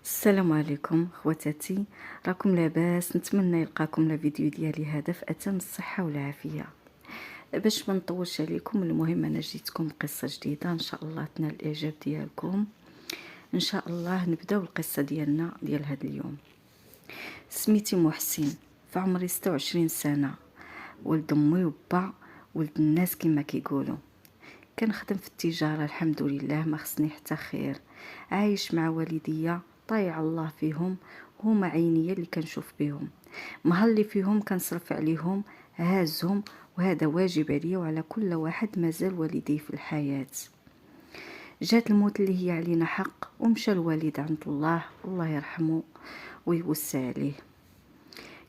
السلام عليكم خواتاتي، راكم لاباس؟ نتمنى يلقاكم لا فيديو ديالي هذا في اتم الصحه والعافيه. باش ما نطولش عليكم، المهم انا جيتكم بقصه جديده ان شاء الله تنال الاعجاب ديالكم. ان شاء الله نبداو القصه ديالنا ديال هذا اليوم. سميتي محسن، في عمري 26 سنه، ولد امي وبا، ولد الناس كما كيقولوا. كنخدم في التجاره الحمد لله، ما خصني حتى خير. عايش مع والديا طايع الله فيهم، هما عينيا اللي كنشوف بهم. مهار اللي فيهم كنصرف عليهم، هازهم، وهذا واجب عليا وعلى كل واحد مازال والديه في الحياه. جات الموت اللي هي علينا حق، ومشى الوالد عند الله، الله يرحمه ويوسع عليه.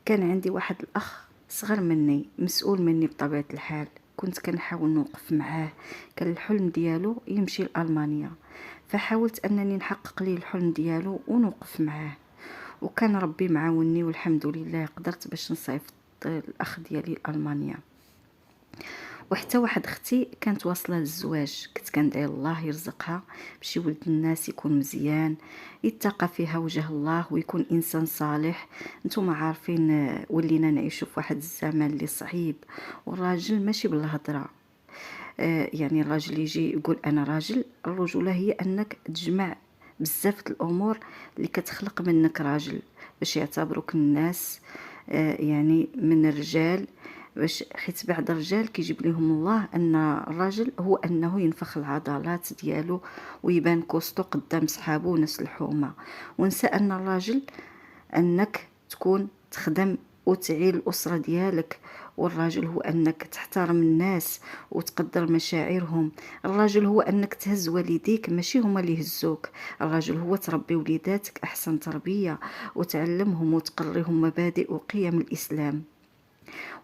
كان عندي واحد الاخ صغر مني، مسؤول مني بطبيعه الحال. كنت كنحاول نوقف معاه، كان الحلم ديالو يمشي لألمانيا، فحاولت انني نحقق ليه الحلم ديالو ونوقف معاه. وكان ربي معاوني والحمد لله قدرت باش نصيفط الاخ ديالي لألمانيا. وحتى واحد اختي كانت واصله للزواج، كنت كندعي الله يرزقها بشي ولد الناس يكون مزيان، يتقى فيها وجه الله ويكون انسان صالح. نتوما عارفين ولينا نعيشوا في واحد الزمان اللي صعيب، والراجل ماشي بالهضره. يعني الراجل يجي يقول انا راجل، الرجوله هي انك تجمع بزاف الامور اللي كتخلق منك راجل، باش يعتبروك الناس يعني من الرجال. باش حيت بعض الرجال كيجيب لهم الله ان الراجل هو انه ينفخ العضلات ديالو ويبان كوستو قدام صحابو وناس الحومه، ونسى ان الراجل انك تكون تخدم وتعيل الأسرة ديالك. والراجل هو أنك تحترم الناس وتقدر مشاعرهم. الراجل هو أنك تهز والديك، ماشي هما اللي يهزوك. الراجل هو تربي وليداتك أحسن تربية وتعلمهم وتقريهم مبادئ وقيم الإسلام.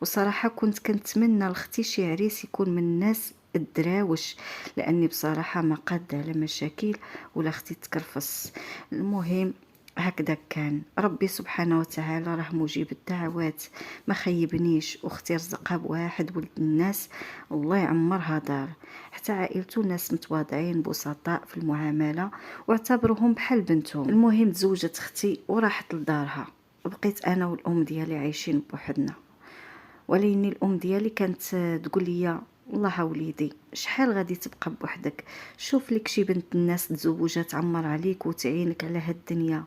وصراحة كنت كنتمنى لختي شي عريس يكون من الناس الدراوش، لاني بصراحه ما قاده على مشاكل ولا اختي تكرفص. المهم هكذا كان ربي سبحانه وتعالى راه مجيب الدعوات، ما خيبنيش، واختي رزقها بواحد ولد الناس الله يعمرها دار. حتى عائلته ناس متواضعين بسطاء في المعامله، واعتبرهم بحال بنتهم. المهم تزوجت اختي وراحت لدارها، بقيت انا والام ديالي عايشين بوحدنا. ولكن الام ديالي كانت تقول لي والله وليدي شحال غادي تبقى بوحدك، شوف لك شي بنت الناس تزوجها تعمر عليك وتعينك على هاد الدنيا،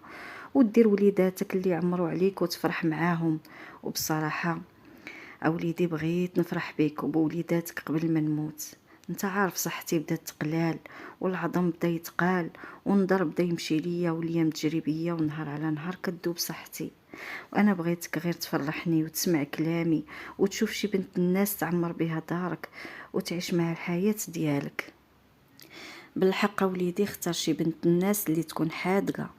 ودير وليداتك اللي عمروا عليك وتفرح معاهم. وبصراحه اوليدي بغيت نفرح بيك وبوليداتك قبل ما نموت. انت عارف صحتي بدات تقلال، والعظم بدا يتقال، والنظر بدا يمشي ليا، والايام تجري بيا، ونهار على نهار كدوب صحتي. وانا بغيتك غير تفرحني وتسمع كلامي وتشوف شي بنت الناس تعمر بها دارك وتعيش مع الحياة ديالك. بالحق وليدي اختار شي بنت الناس اللي تكون حادقة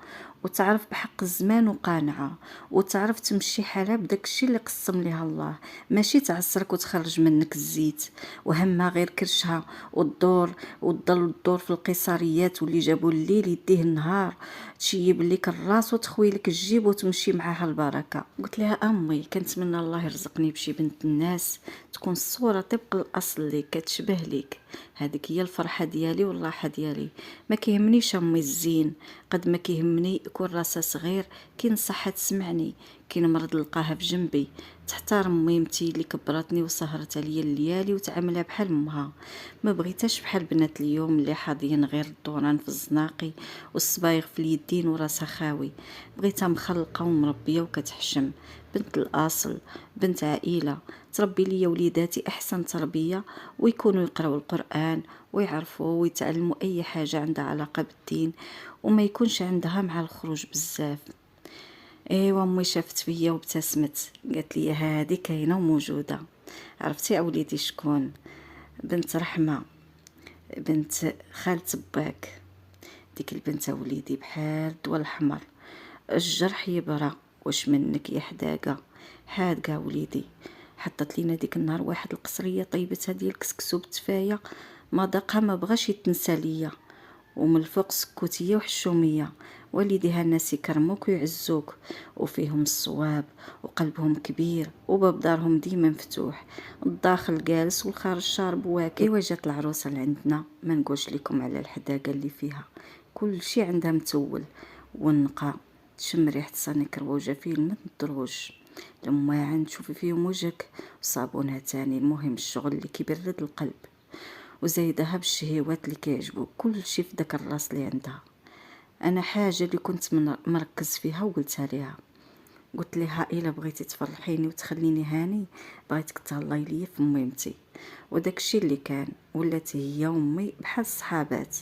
وتعرف بحق الزمان وقانعة، وتعرف تمشي حالها بداك الشيء اللي قسم ليها الله، ماشي تعسرك وتخرج منك الزيت وهمها غير كرشها والدور، وتضل الدور في القيصريات، واللي جابوا الليل يديه النهار، تشيب لك الراس وتخوي لك الجيب وتمشي معاها البركه. قلت لها امي كنتمنى الله يرزقني بشي بنت الناس تكون الصوره طبق الاصل ليك، كتشبه ليك. هذيك هي الفرحه ديالي والراحه ديالي. ما كيهمنيش امي الزين قد ما كيهمني يكون راسها صغير، كاين صحه تسمعني، كاين مرض لقاها في جنبي، تحترم ميمتي اللي كبرتني وسهرت عليا الليالي وتعاملها بحال امها. ما بغيتهاش بحال بنات اليوم اللي حاضيين غير الدوران في الزناقي والصبايغ في اليدين وراسها خاوي. بغيتها مخلقه ومربيه وكتحشم، بنت الاصل، بنت عائله، تربي ليا وليداتي احسن تربيه، ويكونوا يقراوا القران ويعرفوا ويتعلموا اي حاجه عندها علاقه بالدين، وما يكونش عندها مع الخروج بزاف. ايوا امي شافت فيا وابتسمت، قالت لي هذه كاينه وموجوده. عرفتي اوليدي شكون؟ بنت رحمه، بنت خالة باك. ديك البنت وليدي بحال الضوء الاحمر، الجرح يبرى، واش منك يا حداقه حادقه وليدي. حطت لينا ديك النهار واحد القصريه طيبتها ديال الكسكسو بالتفايه، ما داقها ما بغاش يتنسى ليا، ومن الفوق سكوتيه وحشوميه. والديها الناس يكرموك ويعزوك، وفيهم الصواب وقلبهم كبير، وباب دارهم ديما مفتوح، الداخل جالس والخارج شارب واكل. ايوا جات العروسه لعندنا، ما نقولش لكم على الحداقه اللي فيها، كل شي عندها متول، والنقا، تشم ريحة صانيك روجة فيه الماء مدروج، الماعن تشوفي فيهم وجهك، وصابونها تاني. المهم الشغل اللي كيبرد القلب، وزايدها بالشهيوات اللي كيعجبوك، كل شي في داك الراس اللي عندها. انا حاجه اللي كنت مركز فيها وقلتها ليها، قلت لها الا بغيتي تفرحيني وتخليني هاني بغيتك تهلاي ليا في ميمتي. وداك الشيء اللي كان، ولات هي امي بحال الصحابات،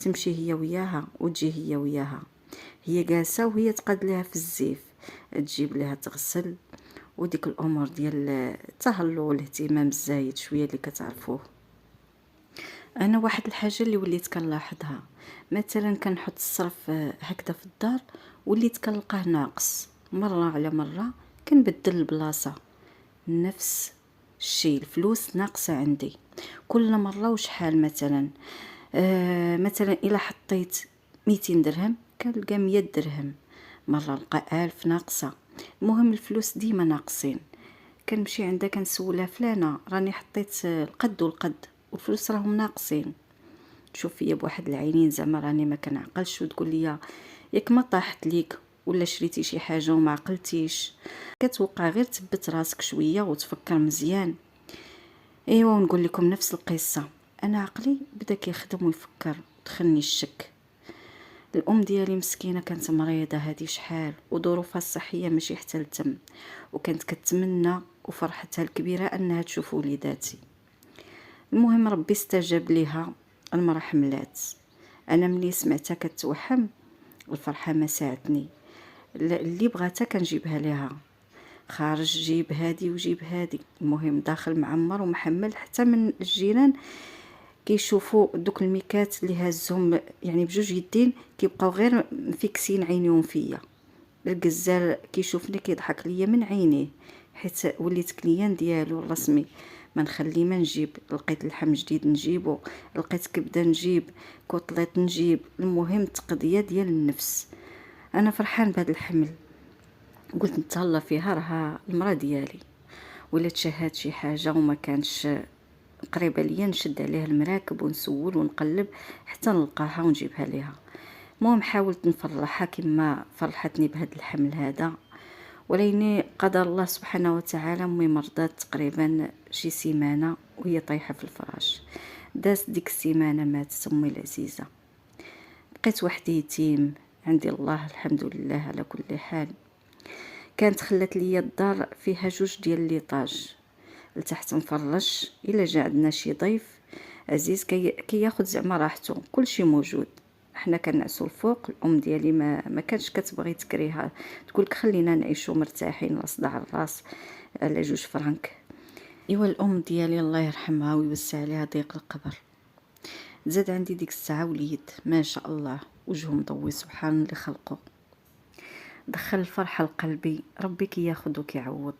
تمشي هي وياها وتجي هي وياها، هي جالسه وهي تقاد لها في الزيف، تجيب لها تغسل، وديك الامور ديال التهلو والاهتمام الزايد شويه اللي كتعرفوه. انا واحد الحاجه اللي وليت كنلاحظها، مثلا كنحط الصرف هكذا في الدار، وليت كنلقاه ناقص مره على مره، كنبدل البلاصه، نفس الشيء الفلوس ناقصه عندي كل مره. وشحال مثلا مثلا الا حطيت 200 درهم كنلقى 100 درهم، مره نلقى 1000 ناقصه. المهم الفلوس ديما ناقصين. كنمشي عندها كنسولها فلانه راني حطيت القد والقد والفلوس راهم ناقصين، تشوف فيا بواحد العينين زعما راني ما كنعقلش، وتقول لي ياك ما طاحت ليك ولا شريتي شي حاجه وما عقلتيش. كتوقع غير تثبت راسك شويه وتفكر مزيان. ايوا ونقول لكم نفس القصه، انا عقلي بدا كيخدم ويفكر، دخلني الشك. الام ديالي مسكينه كانت مريضه هذه شحال، وظروفها الصحيه ماشي حتى التم، وكانت كتمنى وفرحتها الكبيره انها تشوف وليداتي. المهم ربي استجاب ليها، المراه حملات. انا ملي سمعتها كتوحم الفرحه ما ساعدتني، اللي بغاتها كنجيبها ليها، خارج جيب هادي وجيب هادي، المهم داخل معمر ومحمل، حتى من الجيران كيشوفوا دوك الميكات اللي هازهم يعني بجوج يدين كيبقاو غير مفيكسين عينيهم فيا. الجزار كيشوفني كيضحك ليا من عينيه، حيت وليت كليان ديالو الرسمي. ما نخلي ما نجيب، لقيت اللحم جديد نجيبو، لقيت كبده نجيب، كوطليط نجيب، المهم تقضيه ديال النفس. انا فرحان بهذا الحمل، قلت نتهلا فيها، راها المراه ديالي. ولا تشهد شي حاجه وما كانش قريبه ليا نشد عليها المراكب ونسول ونقلب حتى نلقاها ونجيبها ليها. المهم حاولت نفرحها كما فرحتني بهذا الحمل هذا، ولكن قدر الله سبحانه وتعالى امي مرضات تقريبا شي سيمانه وهي طايحه في الفراش. دازت ديك السيمانه ماتت امي العزيزه، بقيت وحدي يتيم عندي الله الحمد لله على كل حال. كانت خلت لي الدار فيها جوج ديال ليطاج، لتحت مفرش، الا جا عندنا شي ضيف عزيز كي ياخذ زعما راحته، كلشي موجود. حنا كنعسو الفوق. الام ديالي ما كانش كتبغي تكريها، تقولك خلينا نعيشو مرتاحين لا صداع الراس على جوج فرانك. ايوا الام ديالي الله يرحمها ويوسع عليها ضيق القبر. زاد عندي ديك الساعه وليد ما شاء الله وجهه مضوي سبحان اللي خلقه، دخل الفرحه لقلبي، ربي كياخذ وكيعوض.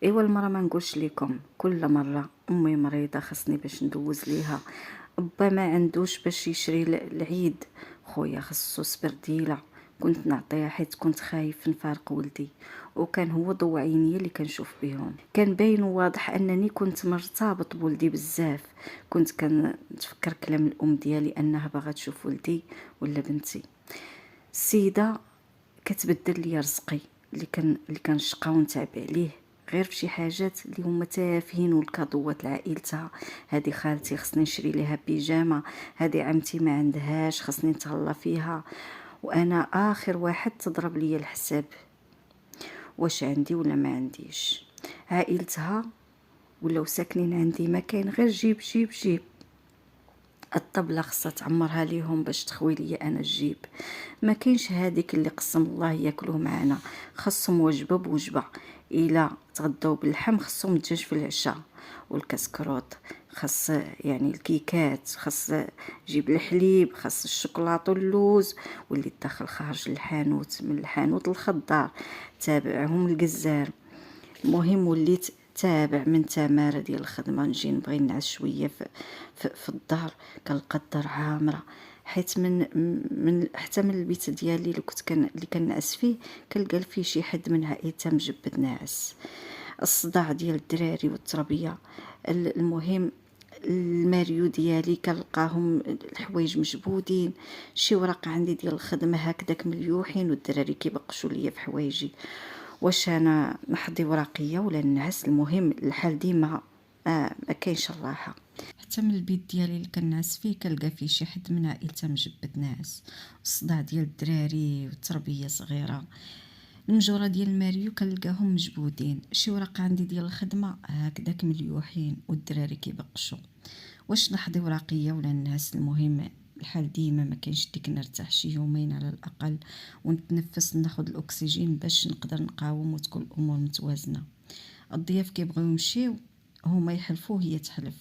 ايوا المرة ما نقولش لكم كل مرة امي مريضة خصني باش ندوز ليها، با ما عندوش باش يشري العيد، خويا خصو سبرديلة كنت نعطيها حيت كنت خايف نفارق ولدي، وكان هو ضو عيني اللي كنشوف بهم. كان باين واضح انني كنت مرتبط بولدي بزاف، كنت كنتفكر كلام الام ديالي انها باغا تشوف ولدي ولا بنتي. السيده كتبدل لي رزقي اللي كنشقى ونتعب عليه غير فشي حاجات اللي هما تافهين، والكادوات لعائلتها. هذه خالتي خصني نشري ليها بيجامه، هذه عمتي ما عندهاش خصني نتهلا فيها، وانا اخر واحد تضرب لي الحساب واش عندي ولا ما عنديش. عائلتها ولاو ساكنين عندي، ما كاين غير جيب جيب جيب. الطبله خصها تعمرها ليهم باش تخوي ليا انا الجيب. ما كاينش هذيك اللي قسم الله ياكلوه معنا، خصهم وجبه بوجبه. الا تغداو باللحم خصهم الدجاج في العشاء، والكسكروط خص يعني الكيكات، خص جيب الحليب، خص الشوكولاط واللوز، واللي داخل خارج الحانوت من الحانوت الخضار تابعهم الجزار. المهم وليت تابع من تماره ديال الخدمه، نجي نبغي نعس شويه في الدار كنلقى الدار عامره، حيت حتى من البيت ديالي اللي كنعس فيه كنلقى فيه شي حد من عائلته مجبد ناعس. الصداع ديال الدراري والتربيه، المهم الماريو ديالي كنلقاهم الحوايج مجبودين، شي ورقة عندي ديال الخدمة هكداك مليوحين والدراري كيبقشوا ليا في حوايجي. واش انا نحضي ورقية ولا ننعس؟ المهم الحال ديما ما كاينش الراحة. حتى من البيت ديالي اللي كنعس فيه كنلقى فيه شي حد من عائلته مجبد ناعس، الصداع ديال الدراري والتربية صغيرة. المجوره ديال الماريو كنلقاهم مجبودين، شي ورقه عندي ديال الخدمه هكذاك مليوحين والدراري كيبقشوا. واش نحضي ورقيه ولا ننعس؟ المهم الحال ديما ما كاينش ديك نرتاح شي يومين على الاقل ونتنفس ناخذ الاكسجين باش نقدر نقاوم وتكون الامور متوازنه. الضياف كيبغيو يمشيو هما يحلفوا هي تحلف،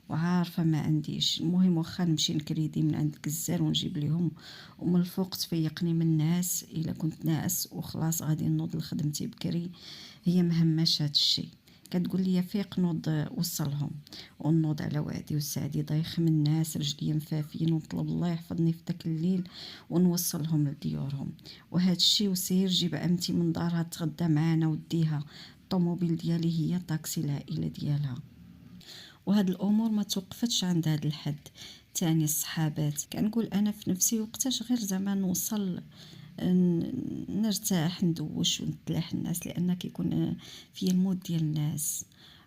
وعارفه ما عنديش. المهم واخا نمشي نكريدي من عند الجزار ونجيب ليهم، ومن الفوق تفيقني من النعاس الا كنت ناعس وخلاص غادي نوض لخدمتي بكري. هي مهماش هاد الشيء، كتقول لي فيق نوض وصلهم، ونوض على وعدي وسعدي ضايخ من الناس رجلي مفافين ونطلب الله يحفظني في داك الليل ونوصلهم لديورهم. وهاد الشيء وسير جيب عمتي من دارها تغدى معانا وديها، الطوموبيل ديالي هي طاكسي العائله ديالها. وهاد الامور ما توقفتش عند هاد الحد. تاني الصحابات كنقول انا في نفسي وقتاش غير زعما نوصل نرتاح ندوش ونتلاح الناس، لان كيكون في المود ديال الناس.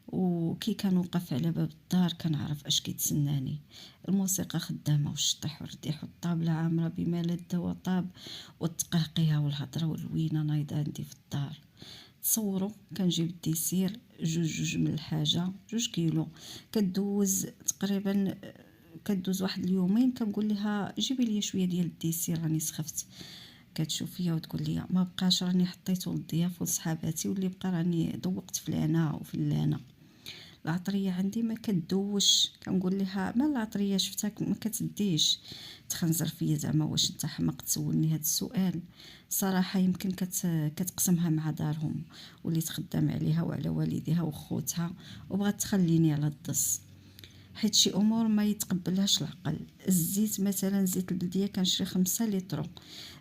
وكي كنوقف على باب الدار كنعرف اش كيتسناني. الموسيقى خدامه والشطح والرديح والطابله عامره بما لذ وطاب، والتقهقيها والهضره والوينه نايضه عندي في الدار. تصوروا كنجيب الديسير جوج من الحاجه 2 كيلو، كدوز تقريبا كدوز واحد اليومين. كنقول لها جيبي لي شويه ديال الديسير راني سخفت. كتشوف فيا وتقول لي ما بقاش راني حطيته للضياف وصحاباتي، واللي بقى راني ذوقت فلانه وفلانه. العطريه عندي ما كدوش. كنقول لها ما العطريه شفتك ما كتديش. تخنزر فيا زعما واش انت حمق تسولني هذا السؤال؟ صراحه يمكن كتقسمها مع دارهم واللي تخدم عليها وعلى والديها وخوتها، وبغات تخليني على الدص، حيت شي امور ما يتقبلهاش العقل. الزيت مثلا زيت البلديه كنشري 5 لتر،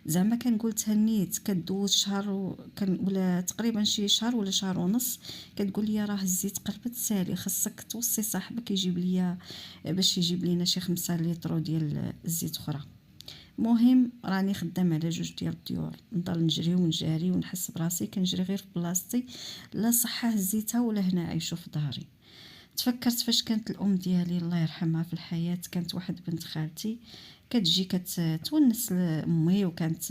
زعما كنقول تهنيت كدوز شهر ولا تقريبا شي شهر ولا شهر ونص. كتقول لي راه الزيت قربت سالي، خاصك توصي صاحبك يجيب ليا باش يجيب لينا شي 5 لتر ديال الزيت اخرى. مهم راني خدام على 2 ديال الديور، نضل نجري ونجاري ونحس براسي كنجري غير في بلاصتي، لا صحه هزيتها ولا هنا عايشو في داري. تفكرت فاش كانت الام ديالي الله يرحمها في الحياه، كانت واحد بنت خالتي كتجي كتونس امي، وكانت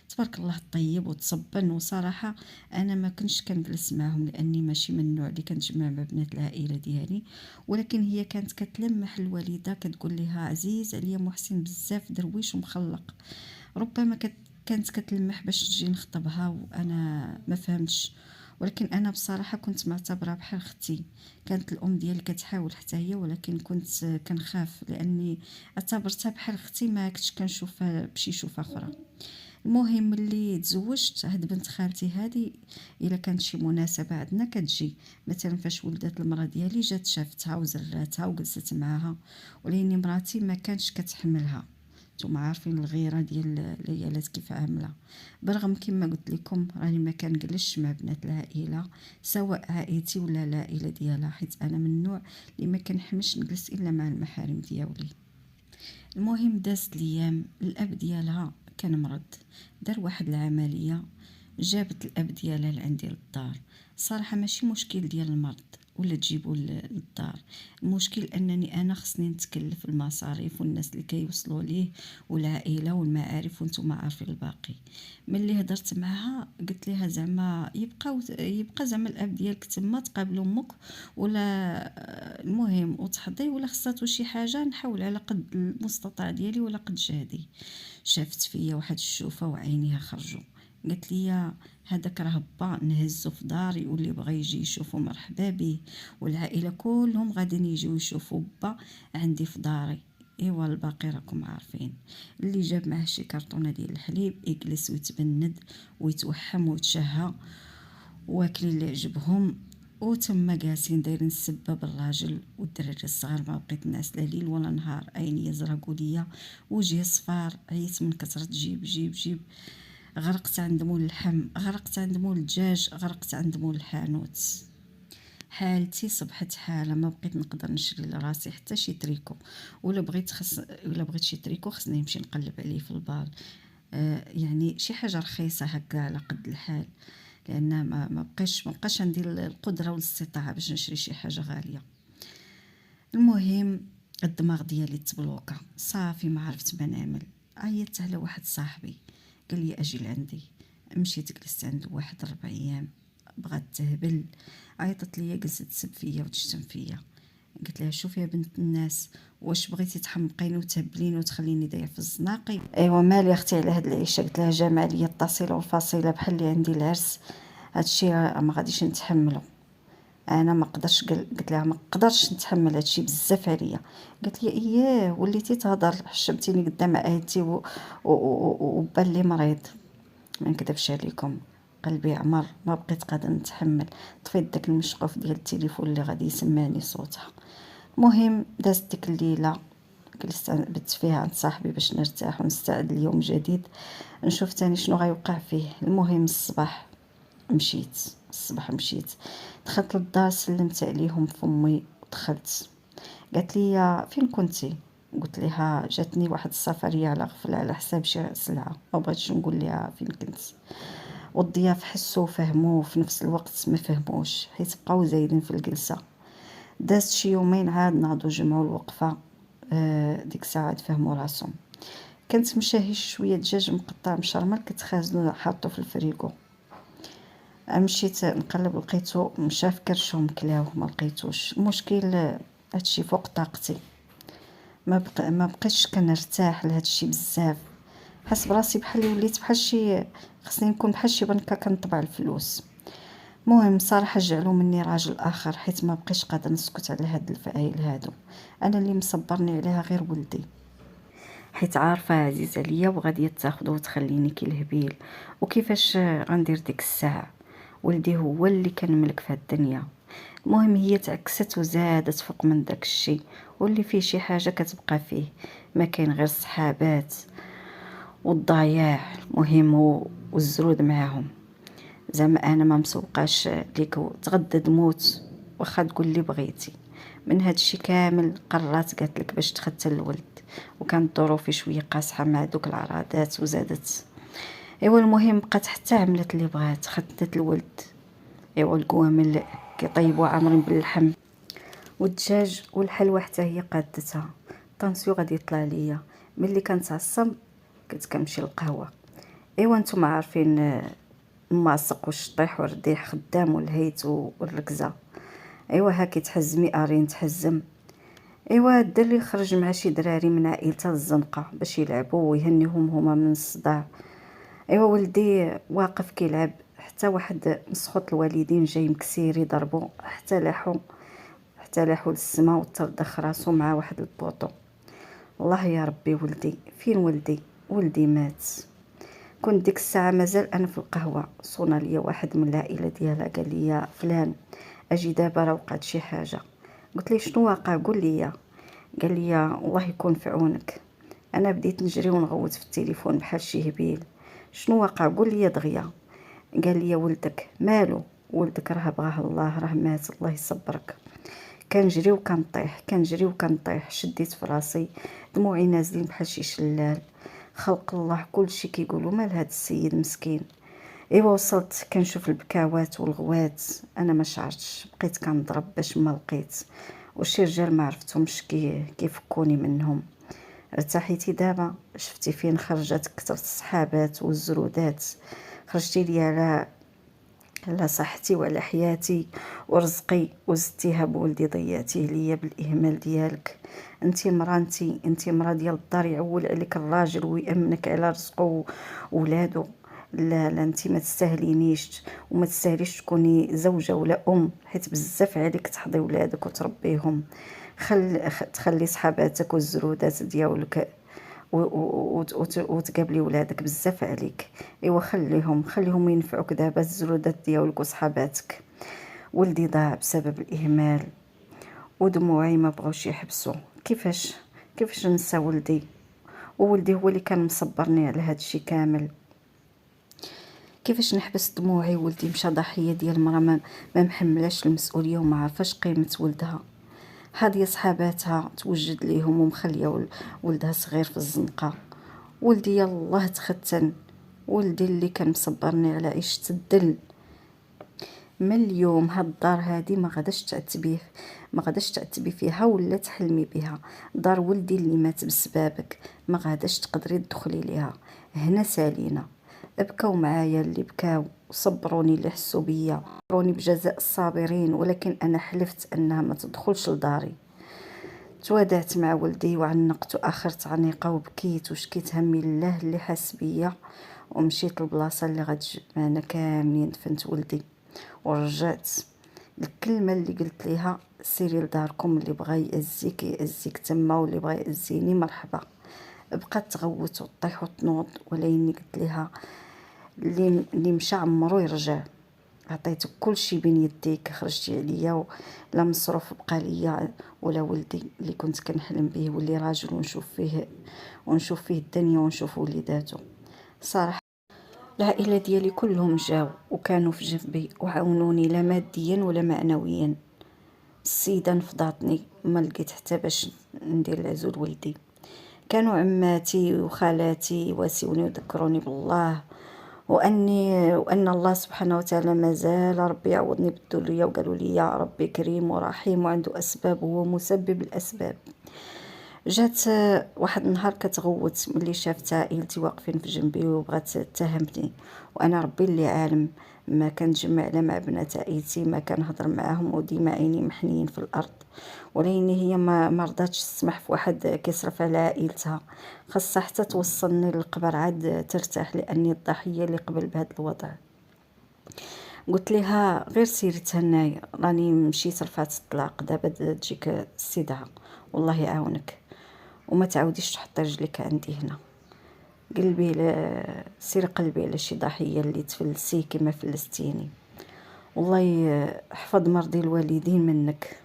تبارك الله طيب وتصبن. وصراحه انا ما كنتش كنجلس معهم لاني ماشي من النوع اللي كنجمع مع بنات العائله ديالي، ولكن هي كانت كتلمح الوالده كتقول لها عزيز عليا محسن بزاف درويش ومخلق. ربما كانت كتلمح باش تجي نخطبها وانا ما فهمتش، ولكن انا بصراحه كنت معتبرها بحال اختي. كانت الام ديالي كتحاول حتى هي، ولكن كنت كنخاف لاني اعتبرتها بحال اختي، ما كنتش كنشوفها بشي شوفه اخرى. المهم ملي تزوجت هاد بنت خالتي هادي، الا كانت شي مناسبه عندنا كتجي. مثلا فاش ولدت المراه ديالي جات شافتها وزراتها وجلست معاها، ولكن مراتي ما كانش كتحملها. نتوما عارفين الغيره ديال العيالات كيف عامله. برغم كما قلت لكم راني ما كنجلسش مع بنات العائله، سواء عائلتي ولا العائله ديالها، حيت انا من النوع اللي ما كنحملش نجلس الا مع المحارم ديالي. المهم دازت الايام، الاب ديالها كان مرض، دار واحد العمليه، جابت الاب ديالها لعندي للدار. صراحه ماشي مشكل ديال المرض ولا تجيبو للدار، المشكل انني انا خصني نتكلف المصاريف والناس اللي كيوصلوا ليه والعائله والمعارف وانتم عارفين الباقي. ملي هضرت معها قلت لها زعما يبقى زعما الاب ديالك تما تقابلوا امك، ولا المهم وتحضي، ولا خصاتو شي حاجه نحاول على قد المستطاع ديالي ولا قد جهدي. شافت فيا واحد الشوفه وعينيها خرجوا، قالت لي هذاك راه با نهزو في داري، واللي بغى يجي يشوفو مرحبا به، والعائله كلهم غاديين يجيو يشوفوا با عندي في داري. ايوا الباقي راكم عارفين، اللي جاب معاه شي كرطونه ديال الحليب يجلس ويتبند ويتوحم ويتشهى، واكلين اللي عجبهم، وتما جالسين دايرين السبه بالراجل والدراري الصغار. ما بقيت نعس لا ليل ولا نهار، عيني يزرقوا ليا وجهي صفار، عييت من كثره جيب جيب جيب. غرقت عند مول اللحم، غرقت عند مول الدجاج، غرقت عند مول الحانوت. حالتي صبحت حاله، ما بقيت نقدر نشري لراسي حتى شي تريكو، ولا بغيت شي تريكو خصني نمشي نقلب عليه في البال. يعني شي حاجه رخيصه هكا على قد الحال، لان ما بقاش عندي القدره والاستطاعه باش نشري شي حاجه غاليه. المهم الدماغ ديالي تبلوكا صافي، ما عرفت ما نعمل. عيطت على واحد صاحبي قال لي اجي لعندي. مشيت جلست عنده واحد 4 ايام، بغات تهبل. عيطت ليا جلست تسب فيا وتشتم فيا. قلت لها شوفي يا بنت الناس، واش بغيتي تحمقيني وتهبليني وتخليني داير في الزناقي؟ ايوا مالي اختي على هاد العيشه. قلت لها جامع ليا التصيله والفصيله بحال اللي عندي العرس، هادشي ما غاديش نتحملو. انا ما قدرش. قلت لها ما قدرش نتحمل هادشي بزاف عليا. قالت لي اييه وليتي تهضر، حشمتيني قدام عائلتي وبان لي مريض. ما نكذبش عليكم، قلبي عمر، ما بقيت قادر نتحمل. طفيت داك المشقوف ديال التليفون اللي غادي يسمعني صوتها. المهم دازت ديك الليله، جلست بت فيها عند صاحبي باش نرتاح ونستعد ليوم جديد، نشوف تاني شنو غيوقع فيه. المهم الصباح مشيت دخلت للدار، سلمت عليهم فمي ودخلت. قالت لي فين كنتي؟ قلت لها جاتني واحد السفريه على غفله على حساب شي سلعه، ما بغيتش نقول لها فين كنت. والضياف حسوا وفهموا، وفي نفس الوقت ما فهموش حيت بقاو زايدين في الجلسه. دازت شي يومين عاد ناضوا جمعوا الوقفه. ديك الساعه فهموا راسهم. كنت مشاهيش شويه دجاج مقطع مشرمل، كنت خازنو حاطو في الفريكو. مشيت نقلب لقيتو مشى في كرشهم كلاوه، ما لقيتوش. المشكل هادشي فوق طاقتي، ما بقيتش كنرتاح لهادشي بزاف. حس براسي بحال وليت بحال شي، خصني نكون بحال شي بنكه كنطبع الفلوس. المهم صراحه جعلوا مني راجل اخر، حيت ما بقيتش قادر نسكت على هاد الفعايل هادو. انا اللي مصبرني عليها غير ولدي، حيت عارفه عزيز عليا وغاديه تاخدو وتخليني كي الهبيل. وكيفاش غندير ديك الساعه؟ ولدي هو اللي كنملك في هاد الدنيا. المهم هي تعكست وزادت فوق من داك الشيء، واللي فيه شي حاجه كتبقى فيه، ما كاين غير الصحابات والضياع. المهم والزرود معاهم. زعما انا ما مسوقاش ليك تغدى تموت واخا تقول لي بغيتي. من هادشي كامل قررت قالت لك باش تختل الولد، وكانت ظروفي شويه قاصحه مع دوك العراضات وزادت. ايوا المهم بقات حتى عملت اللي بغات، خدت الولد. ايوا الكوامل كيطيبوا عامرين باللحم والدجاج والحلوى حتى هي قادتها. طنسيو غادي يطلع ليا. ملي كنتعصب كنت كنمشي للقهوه. ايوا نتوما عارفين الماسق والشطيح والرديح خدام والهيت والركزه. ايوا ها كيتحز مئارين تحزم. ايوا الدري خرج مع شي دراري من عائلته الزنقه باش يلعبوا ويهنيهم هما من الصداع. ايوا ولدي واقف كيلعب، حتى واحد مسخوط الوالدين جاي مكسير يضربو، حتى لاحو للسما وتردخ راسو مع واحد البوطو. الله يا ربي ولدي فين؟ ولدي مات. كنت ديك الساعه مازال انا في القهوه، صونا ليا واحد من العائله ديالها قال لي فلان اجي دابا راه وقعت شي حاجه. قلت ليه شنو واقع؟ قول لي. قال لي الله يكون في عونك. انا بديت نجري ونغوت في التليفون بحال شي هبيل. شنو واقع؟ قول لي دغيا. قال لي ولدك مالو؟ ولدك راه بغاه الله، راه مات، الله يصبرك. كنجري وكنطيح، شديت في راسي، دموعي نازلين بحال شي شلال. خلق الله كلشي كيقولوا مال هاد السيد مسكين. ايوا وصلت كنشوف البكاوات والغوات، انا ما شعرتش، بقيت كنضرب باش ما لقيت. وشي رجال ما عرفتهمش كيفكوني منهم. ارتحيتي دابا؟ شفتي فين خرجت كثرت الصحابات والزرودات؟ خرجتي لي على صحتي وعلى حياتي ورزقي، وزدتيها بولدي، ضيعتيه ليا بالاهمال ديالك. انت مرا ديال الدار، يعول عليك الراجل ويامنك على رزقه وولادو. لا انت ما تستاهلينيش، وما تستاهليش تكوني زوجه ولا حيت بزاف عليك تحضي ولادك وتربيهم. تخلي صحاباتك والزرودات ديالك وتقابلي ولادك، بزاف عليك. ايوا خليهم ينفعوك دابا، الزرودات ديالك وصحاباتك. ولدي ضاع بسبب الاهمال، ودموعي ما بغاوش يحبسوا. كيفاش نسى ولدي؟ وولدي هو اللي كان مصبرني على هذا الشيء كامل. كيفاش نحبس دموعي؟ ولدي مشى ضحيه ديال مرا ما محملاش المسؤوليه وما عرفاش قيمه ولدها. هاديه صحاباتها توجد ليهم ومخليه ولدها صغير في الزنقه. ولدي يلاه تختن، ولدي اللي كان مصبرني على عيشة الدل. من اليوم هاد الدار هادي ما غاداش تعتبي فيها ولا تحلمي بها. دار ولدي اللي مات بسبابك ما غاداش تقدري تدخلي ليها. هنا سالينا. بكاو معايا اللي بكاو، صبروني اللي حسوا بيا، صبروني بجزاء الصابرين، ولكن انا حلفت انها ما تدخلش لداري. تودعت مع ولدي وعنقت واخرت عنيقه وبكيت وشكيت همي لله اللي حاس بيا، ومشيت للبلاصه اللي غتجمعنا كاملين. دفنت ولدي ورجعت. الكلمه اللي قلت ليها سيري لداركم، اللي بغى يأذيك يأذيك تما، واللي بغى يأذيني مرحبا. بقات تغوت وطيح وتنوض، ولكني قلت ليها اللي مشى عمرو يرجع. عطيتك كل شيء بين يديك، خرجتي عليا لا مصروف بقى ليا ولا ولدي اللي كنت كنحلم به، واللي راجل ونشوف فيه الدنيا ونشوف وليداتو. صراحه العائله ديالي كلهم جاو وكانوا في جنبي وعاونوني لا ماديا ولا معنويا. السيده نفضاتني ما لقيت حتى باش ندير العزول ولدي. كانوا عماتي وخالاتي واسيوني وذكروني بالله، وان الله سبحانه وتعالى مازال ربي يعوضني بالذريه، وقالوا لي يا ربي كريم ورحيم وعنده اسباب وهو مسبب الاسباب. جات واحد النهار كتغوت ملي شافت عائلتي واقفين في جنبي وبغات تهمني، وانا ربي اللي عالم ما كنجمع لا مع بنات عائلتي، ما كنهضر معاهم، وديما عيني محنيين في الارض. ولكن هي ما رضاتش تسمح في واحد كيصرف على عائلتها، خاصها حتى توصلني للقبر عاد ترتاح، لاني الضحيه اللي قبل بهذا الوضع. قلت لها غير سيري تهنايا، راني مشيت رفعت الطلاق، دابا تجيك السيدعه، والله يعاونك وما تعاوديش تحطي رجلك عندي هنا. قلبي سير قلبي على شي ضحيه اللي تفلسيه كما فلستيني، والله يحفظ مرضي الوالدين منك.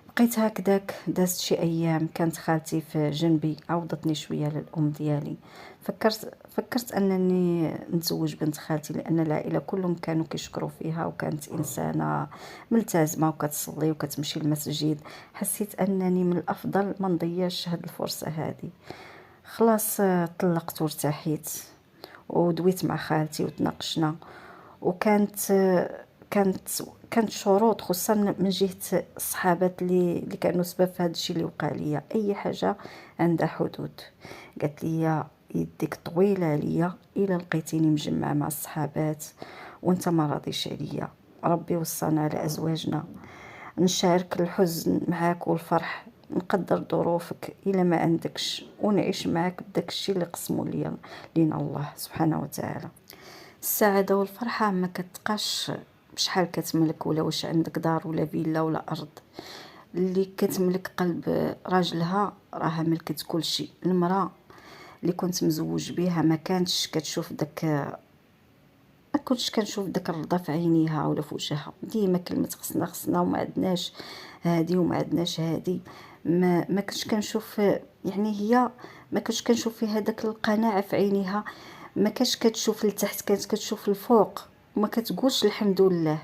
بقيت هكذاك، دازت شي ايام، كانت خالتي في جنبي عوضتني شويه للام ديالي. فكرت انني نتزوج بنت خالتي، لان العائله كلهم كانوا كيشكروا فيها، وكانت انسانه ملتزمه وكتصلي وكتمشي المسجد. حسيت انني من الافضل ما نضيعش هاد الفرصه هذه. خلاص طلقت وارتحيت ودويت مع خالتي وتناقشنا، وكانت كانت كانت شروط، خصوصا من جهه الصحابات اللي كانوا سبب في هذا الشيء اللي وقع ليا. اي حاجه عندها حدود. قالت لي يديك طويله عليا الا لقيتيني مجمعه مع الصحابات وانت ما راضيش عليا. ربي وصانا على ازواجنا، نشارك الحزن معاك والفرح، نقدر ظروفك الا ما عندكش، ونعيش معاك بداك الشيء اللي قسموا لينا الله سبحانه وتعالى. السعاده والفرحه ما كتبقاش بشحال كتملك، ولا واش عندك دار ولا فيلا ولا ارض. اللي كتملك قلب راجلها راها ملكت كل شيء. المراه اللي كنت مزوج بها ما كانتش كتشوف داك، ما كنتش كنشوف داك الرضا في عينيها ولا في وجهها. ديما كلمه خصنا وما عندناش هادي وما عندناش هادي. ما كنتش كنشوف، يعني هي ما كنتش كنشوف فيها داك القناعه في عينيها. ما كانش كتشوف لتحت، كانت كتشوف الفوق وما كتقولش الحمد لله.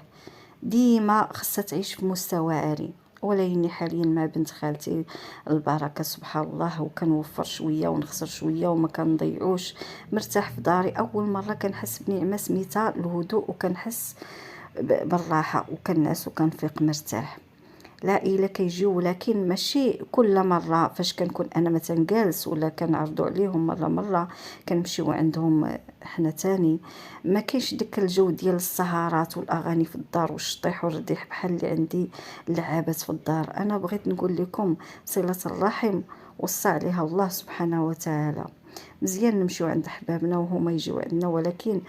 ديما خصها تعيش في مستوى عالي. ولكني حاليا مع بنت خالتي البركه سبحان الله، وكنوفر شويه ونخسر شويه وما كنضيعوش. مرتاح في داري، اول مره كنحس بنعمه سميتها الهدوء، وكنحس بالراحه وكنعس وكنفيق مرتاح. العائله كيجيو، ولكن ماشي كل مره. فاش كنكون انا مثلا جالس ولا كنعرضوا عليهم مره كنمشيو عندهم حنا تاني. ما كاينش داك الجو ديال السهرات والاغاني في الدار والشطيح والرديح بحال اللي عندي اللعابات في الدار. انا بغيت نقول لكم صله الرحم وصى عليها الله سبحانه وتعالى. مزيان نمشيو عند احبابنا وهما يجيو عندنا، ولكن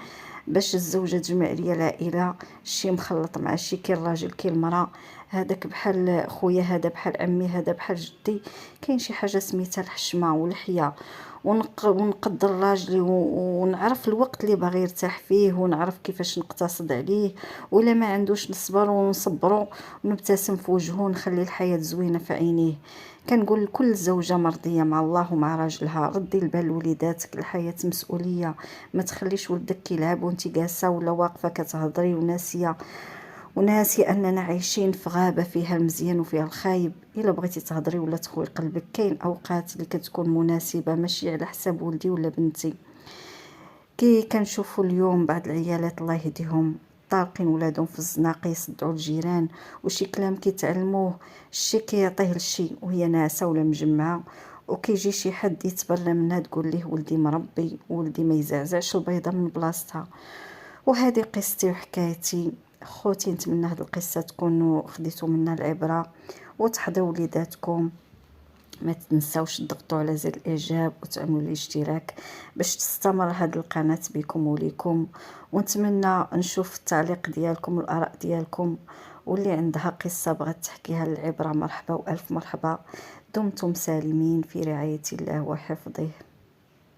باش الزوجه تجمع ليا العائله شي مخلط مع شي، كي الراجل كي المراه، هذاك بحال خويا، هذا بحال عمي، هذا بحال جدي. كاين شي حاجه سميتها الحشمه والحياه، ونقدر راجلي ونعرف الوقت اللي باغي يرتاح فيه، ونعرف كيفاش نقتصد عليه، ولا ما عندوش نصبر ونصبرو ونبتسم في وجهه ونخلي الحياة زوينة في عينيه. كنقول لكل زوجة مرضية مع الله ومع راجلها، ردي البال لوليداتك، الحياة مسؤولية، ما تخليش ولدك كيلعب وانتي جالسة ولا واقفة كتهضري وناسي اننا عايشين في غابه فيها المزيان وفيها الخايب. الا بغيتي تهضري ولا تخوي قلبك، كاين اوقات اللي كتكون مناسبه ماشي على حساب ولدي ولا بنتي. كي كنشوفوا اليوم بعض العيالات الله يهديهم طالقين ولادهم في الزناقه يصدعوا الجيران، وشي كلام كيتعلموه الشي كيعطيه لشي وهي ناعسه ولا مجمعه، وكيجي شي حد يتبرى منها تقول ليه ولدي مربي، ولدي ما يزعزعش البيضه من بلاصتها. وهذه قصتي وحكايتي خوتي، نتمنى هذه القصه تكونوا خديتوا منها العبره وتحضروا وليداتكم. ما تنساوش تضغطوا على زر الاعجاب وتعملوا الاشتراك باش تستمر هذه القناه بكم وليكم. ونتمنى نشوف التعليق ديالكم والاراء ديالكم، واللي عندها قصه بغات تحكيها للعبره مرحبا والف مرحبا. دمتم سالمين في رعايه الله وحفظه.